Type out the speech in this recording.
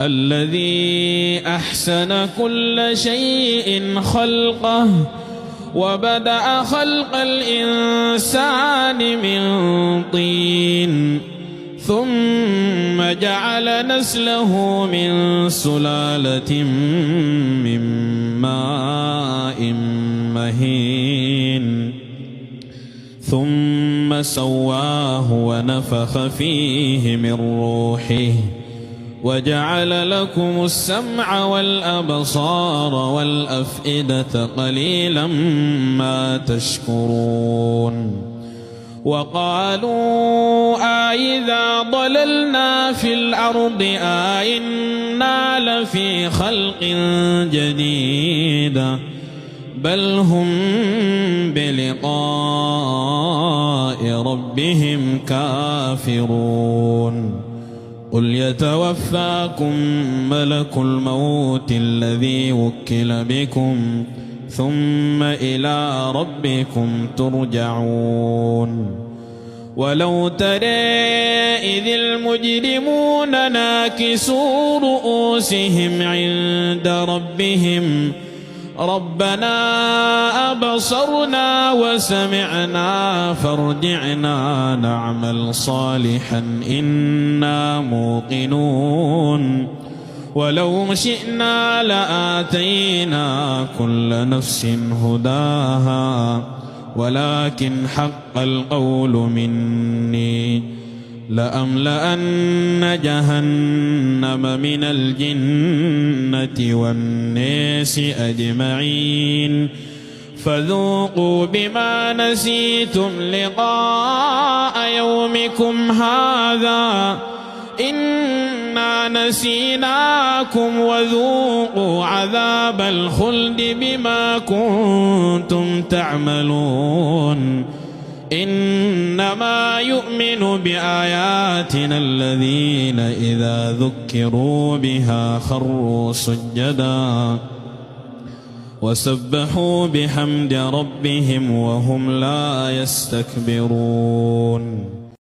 الذي أحسن كل شيء خلقه وبدأ خلق الإنسان من طين ثم جعل نسله من سلالة من ماء مهين ثم سواه ونفخ فيه من روحه وجعل لكم السمع والأبصار والأفئدة قليلا ما تشكرون. وقالوا أإذا ضللنا في الأرض أإنا لفي خلق جديد بل هم بلقاء ربهم كافرون. قل يتوفاكم ملك الموت الذي وكل بكم ثم إلى ربكم ترجعون. ولو ترى إذ المجرمون ناكسوا رؤوسهم عند ربهم ربنا أبصرنا وسمعنا فارجعنا نعمل صالحا إنا موقنون. ولو شئنا لآتينا كل نفس هداها ولكن حق القول مني لأملأن جهنم من الجنة والناس أجمعين فذوقوا بما نسيتم لقاء يومكم هذا إنا نسيناكم وذوقوا عذاب الخلد بما كنتم تعملون. إنما يؤمن بآياتنا الذين إذا ذكروا بها خروا سجدا وسبحوا بحمد ربهم وهم لا يستكبرون.